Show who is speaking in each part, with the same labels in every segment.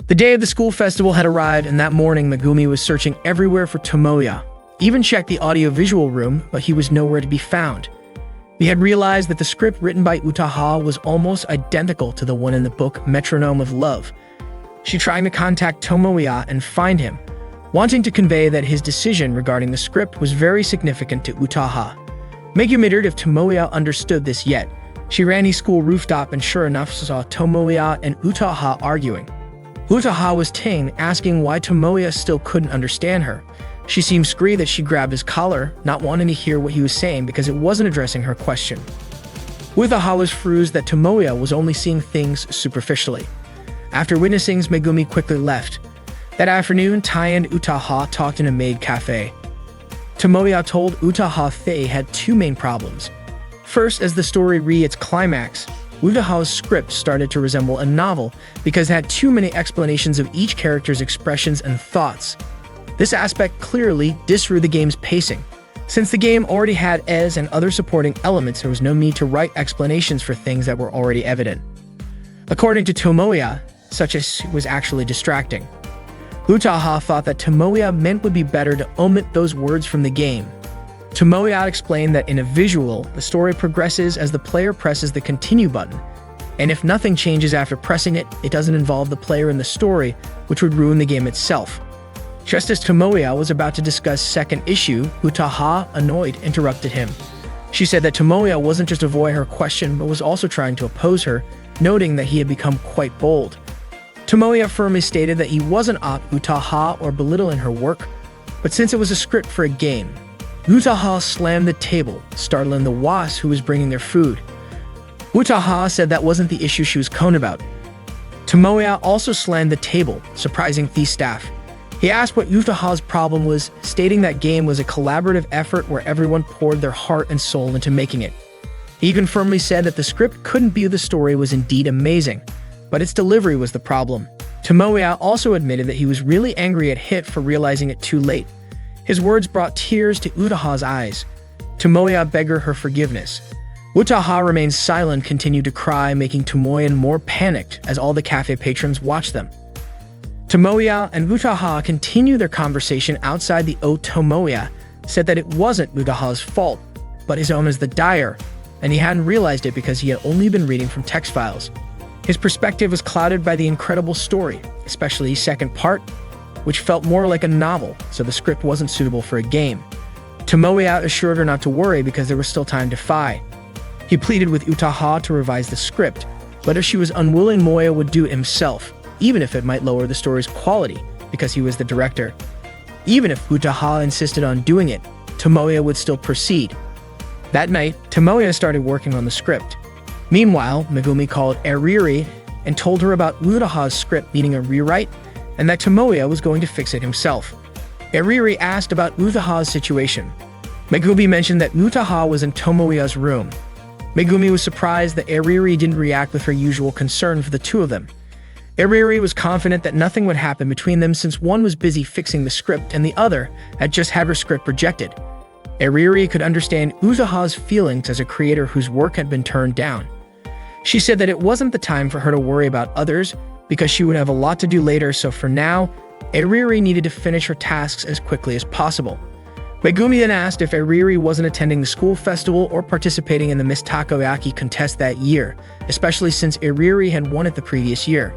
Speaker 1: The day of the school festival had arrived, and that morning Megumi was searching everywhere for Tomoya. Even checked the audio-visual room, but he was nowhere to be found. He had realized that the script written by Utaha was almost identical to the one in the book Metronome of Love. She tried to contact Tomoya and find him, wanting to convey that his decision regarding the script was very significant to Utaha. Megumi wondered if Tomoya understood this yet. She ran his school rooftop and sure enough saw Tomoya and Utaha arguing. Utaha was asking why Tomoya still couldn't understand her. She seemed screwy that she grabbed his collar, not wanting to hear what he was saying because it wasn't addressing her question. Utaha was furious that Tomoya was only seeing things superficially. After witnessing, Megumi quickly left. That afternoon, Tai and Utaha talked in a maid cafe. Tomoya told Utaha they had two main problems. First, as the story reached its climax, Utaha's script started to resemble a novel because it had too many explanations of each character's expressions and thoughts. This aspect clearly disrupted the game's pacing. Since the game already had ES and other supporting elements, there was no need to write explanations for things that were already evident. According to Tomoya, such as was actually distracting. Utaha thought that Tomoya meant would be better to omit those words from the game. Tomoya explained that in a visual, the story progresses as the player presses the continue button, and if nothing changes after pressing it, it doesn't involve the player in the story, which would ruin the game itself. Just as Tomoya was about to discuss second issue, Utaha, annoyed, interrupted him. She said that Tomoya wasn't just avoiding her question, but was also trying to oppose her, noting that he had become quite bold. Tomoya firmly stated that he wasn't up Utaha or belittling her work, but since it was a script for a game, Utaha slammed the table, startling the wasp who was bringing their food. Utaha said that wasn't the issue she was calling about. Tomoya also slammed the table, surprising the staff. He asked what Utaha's problem was, stating that game was a collaborative effort where everyone poured their heart and soul into making it. He confirmedly said that the script couldn't be the story was indeed amazing, but its delivery was the problem. Tomoya also admitted that he was really angry at Hit for realizing it too late. His words brought tears to Utaha's eyes. Tomoya begged her forgiveness. Utaha remained silent, continued to cry, making Tomoya more panicked as all the cafe patrons watched them. Tomoya and Utaha continued their conversation outside the Tomoya said that it wasn't Utaha's fault, but his own as the dyer, and he hadn't realized it because he had only been reading from text files. His perspective was clouded by the incredible story, especially the second part, which felt more like a novel, so the script wasn't suitable for a game. Tomoya assured her not to worry because there was still time to fight. He pleaded with Utaha to revise the script, but if she was unwilling, Moya would do it himself, even if it might lower the story's quality, because he was the director. Even if Utaha insisted on doing it, Tomoya would still proceed. That night, Tomoya started working on the script. Meanwhile, Megumi called Eriri and told her about Utaha's script needing a rewrite, and that Tomoya was going to fix it himself. Eriri asked about Utaha's situation. Megumi mentioned that Utaha was in Tomoya's room. Megumi was surprised that Eriri didn't react with her usual concern for the two of them. Eriri was confident that nothing would happen between them since one was busy fixing the script and the other had just had her script rejected. Eriri could understand Utaha's feelings as a creator whose work had been turned down. She said that it wasn't the time for her to worry about others because she would have a lot to do later, so for now, Eriri needed to finish her tasks as quickly as possible. Megumi then asked if Eriri wasn't attending the school festival or participating in the Miss Takoyaki contest that year, especially since Eriri had won it the previous year.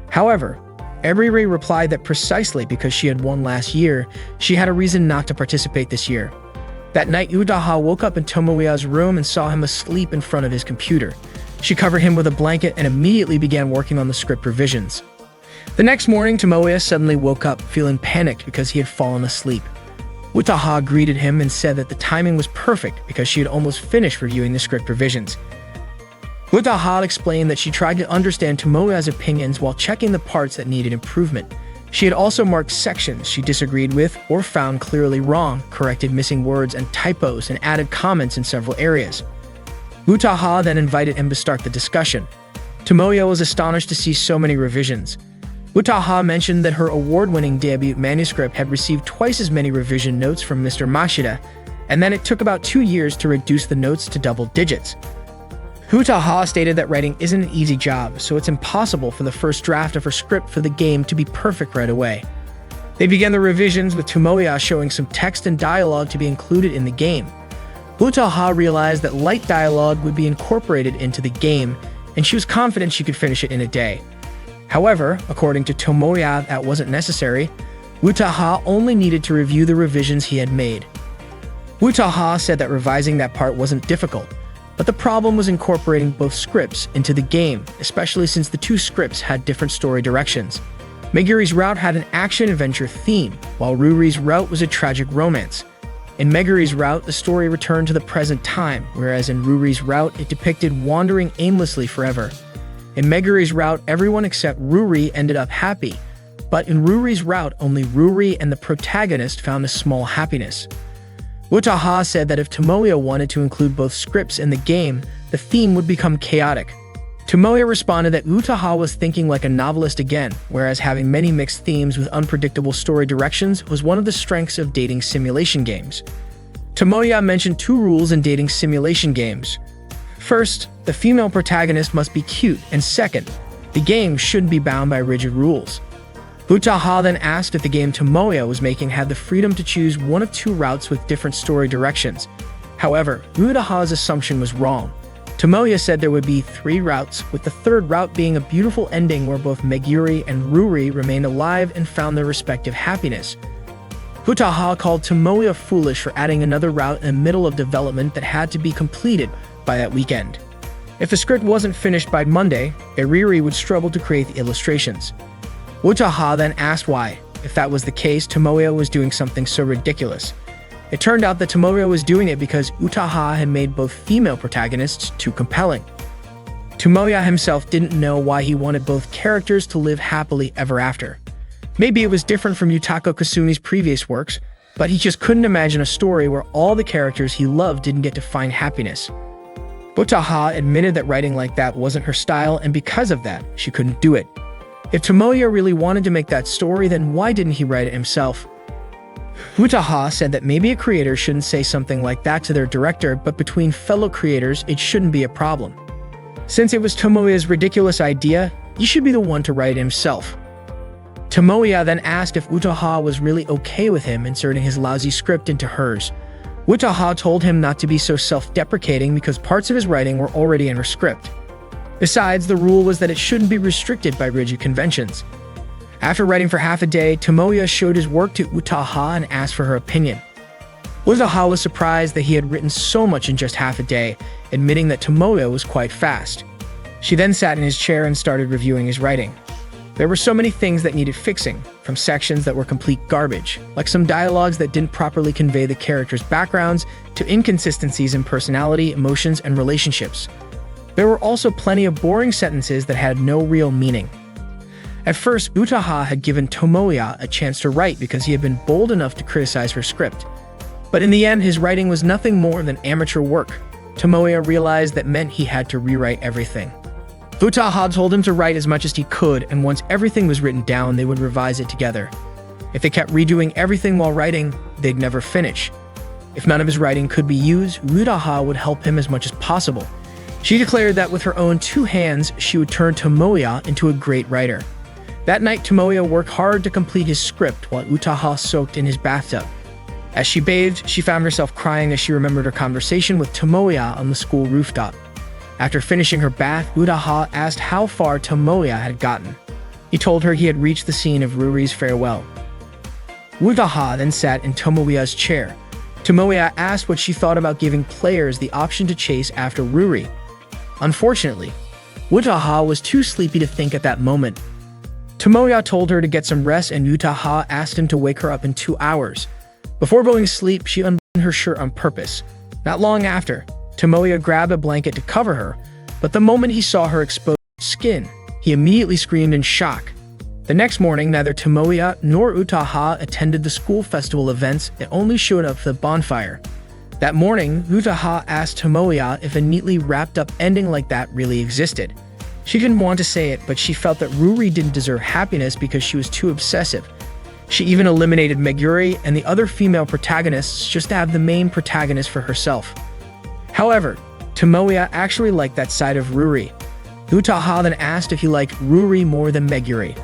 Speaker 1: However, Eriri replied that precisely because she had won last year, she had a reason not to participate this year. That night, Utaha woke up in Tomoya's room and saw him asleep in front of his computer. She covered him with a blanket and immediately began working on the script revisions. The next morning, Tomoya suddenly woke up, feeling panicked because he had fallen asleep. Utaha greeted him and said that the timing was perfect because she had almost finished reviewing the script revisions. Utaha explained that she tried to understand Tomoya's opinions while checking the parts that needed improvement. She had also marked sections she disagreed with or found clearly wrong, corrected missing words and typos, and added comments in several areas. Utaha then invited him to start the discussion. Tomoya was astonished to see so many revisions. Utaha mentioned that her award-winning debut manuscript had received twice as many revision notes from Mr. Mashida, and that it took about 2 years to reduce the notes to double digits. Utaha stated that writing isn't an easy job, so it's impossible for the first draft of her script for the game to be perfect right away. They began the revisions with Tomoya showing some text and dialogue to be included in the game. Utaha realized that light dialogue would be incorporated into the game, and she was confident she could finish it in a day. However, according to Tomoya, that wasn't necessary. Utaha only needed to review the revisions he had made. Utaha said that revising that part wasn't difficult, but the problem was incorporating both scripts into the game, especially since the two scripts had different story directions. Meguri's route had an action-adventure theme, while Ruri's route was a tragic romance. In Meguri's route, the story returned to the present time, whereas in Ruri's route, it depicted wandering aimlessly forever. In Meguri's route, everyone except Ruri ended up happy, but in Ruri's route, only Ruri and the protagonist found a small happiness. Utaha said that if Tomoya wanted to include both scripts in the game, the theme would become chaotic. Tomoya responded that Utaha was thinking like a novelist again, whereas having many mixed themes with unpredictable story directions was one of the strengths of dating simulation games. Tomoya mentioned two rules in dating simulation games. First, the female protagonist must be cute, and second, the game shouldn't be bound by rigid rules. Utaha then asked if the game Tomoya was making had the freedom to choose one of two routes with different story directions. However, Utaha's assumption was wrong. Tomoya said there would be 3 routes, with the third route being a beautiful ending where both Meguri and Ruri remained alive and found their respective happiness. Utaha called Tomoya foolish for adding another route in the middle of development that had to be completed by that weekend. If the script wasn't finished by Monday, Riri would struggle to create the illustrations. Utaha then asked why, if that was the case, Tomoya was doing something so ridiculous. It turned out that Tomoya was doing it because Utaha had made both female protagonists too compelling. Tomoya himself didn't know why he wanted both characters to live happily ever after. Maybe it was different from Yutaka Kasumi's previous works, but he just couldn't imagine a story where all the characters he loved didn't get to find happiness. Utaha admitted that writing like that wasn't her style, and because of that, she couldn't do it. If Tomoya really wanted to make that story, then why didn't he write it himself? Utaha said that maybe a creator shouldn't say something like that to their director, but between fellow creators, it shouldn't be a problem. Since it was Tomoya's ridiculous idea, he should be the one to write it himself. Tomoya then asked if Utaha was really okay with him inserting his lousy script into hers. Utaha told him not to be so self-deprecating because parts of his writing were already in her script. Besides, the rule was that it shouldn't be restricted by rigid conventions. After writing for half a day, Tomoya showed his work to Utaha and asked for her opinion. Utaha was surprised that he had written so much in just half a day, admitting that Tomoya was quite fast. She then sat in his chair and started reviewing his writing. There were so many things that needed fixing, from sections that were complete garbage, like some dialogues that didn't properly convey the characters' backgrounds, to inconsistencies in personality, emotions, and relationships. There were also plenty of boring sentences that had no real meaning. At first, Utaha had given Tomoya a chance to write because he had been bold enough to criticize her script. But in the end, his writing was nothing more than amateur work. Tomoya realized that meant he had to rewrite everything. Utaha told him to write as much as he could, and once everything was written down, they would revise it together. If they kept redoing everything while writing, they'd never finish. If none of his writing could be used, Utaha would help him as much as possible. She declared that with her own 2 hands, she would turn Tomoya into a great writer. That night, Tomoya worked hard to complete his script while Utaha soaked in his bathtub. As she bathed, she found herself crying as she remembered her conversation with Tomoya on the school rooftop. After finishing her bath, Utaha asked how far Tomoya had gotten. He told her he had reached the scene of Ruri's farewell. Utaha then sat in Tomoya's chair. Tomoya asked what she thought about giving players the option to chase after Ruri. Unfortunately, Utaha was too sleepy to think at that moment. Tomoya told her to get some rest, and Utaha asked him to wake her up in 2 hours. Before going to sleep, she unbuttoned her shirt on purpose. Not long after, Tomoya grabbed a blanket to cover her, but the moment he saw her exposed skin, he immediately screamed in shock. The next morning, neither Tomoya nor Utaha attended the school festival events and only showed up for the bonfire. That morning, Utaha asked Tomoya if a neatly wrapped up ending like that really existed. She didn't want to say it, but she felt that Ruri didn't deserve happiness because she was too obsessive. She even eliminated Meguri and the other female protagonists just to have the main protagonist for herself. However, Tomoya actually liked that side of Ruri. Utaha then asked if he liked Ruri more than Meguri.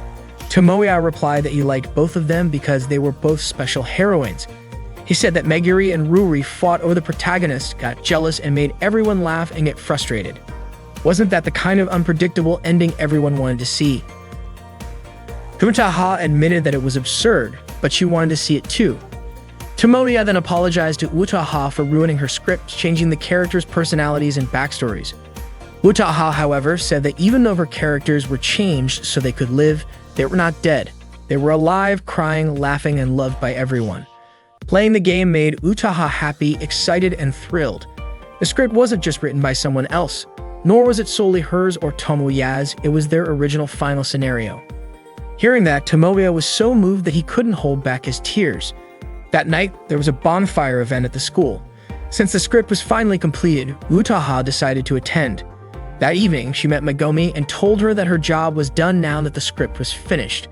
Speaker 1: Tomoya replied that he liked both of them because they were both special heroines. He said that Meguri and Ruri fought over the protagonist, got jealous, and made everyone laugh and get frustrated. Wasn't that the kind of unpredictable ending everyone wanted to see? Utaha admitted that it was absurd, but she wanted to see it too. Tomoya then apologized to Utaha for ruining her script, changing the characters' personalities and backstories. Utaha, however, said that even though her characters were changed so they could live, they were not dead. They were alive, crying, laughing, and loved by everyone. Playing the game made Utaha happy, excited, and thrilled. The script wasn't just written by someone else, nor was it solely hers or Tomoya's, it was their original final scenario. Hearing that, Tomoya was so moved that he couldn't hold back his tears. That night, there was a bonfire event at the school. Since the script was finally completed, Utaha decided to attend. That evening, she met Megumi and told her that her job was done now that the script was finished.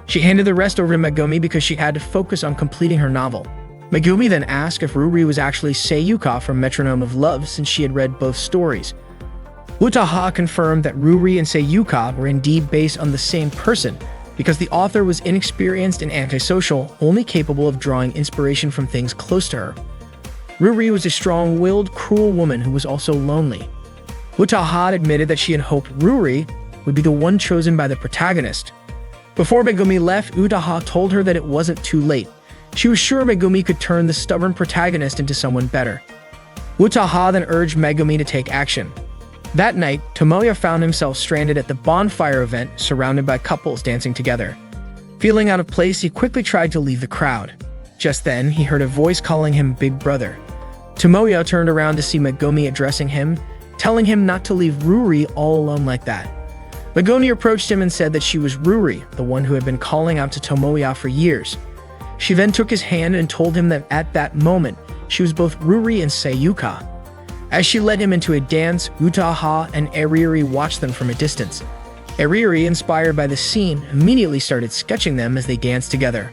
Speaker 1: She handed the rest over to Megumi because she had to focus on completing her novel. Megumi then asked if Ruri was actually Seiyuka from Metronome of Love since she had read both stories. Utaha confirmed that Ruri and Seiyuka were indeed based on the same person because the author was inexperienced and antisocial, only capable of drawing inspiration from things close to her. Ruri was a strong-willed, cruel woman who was also lonely. Utaha admitted that she had hoped Ruri would be the one chosen by the protagonist. Before Megumi left, Utaha told her that it wasn't too late. She was sure Megumi could turn the stubborn protagonist into someone better. Utaha then urged Megumi to take action. That night, Tomoya found himself stranded at the bonfire event, surrounded by couples dancing together. Feeling out of place, he quickly tried to leave the crowd. Just then, he heard a voice calling him Big Brother. Tomoya turned around to see Megumi addressing him, telling him not to leave Ruri all alone like that. Megumi approached him and said that she was Ruri, the one who had been calling out to Tomoya for years. She then took his hand and told him that at that moment, she was both Ruri and Seiyuka. As she led him into a dance, Utaha and Eriri watched them from a distance. Eriri, inspired by the scene, immediately started sketching them as they danced together.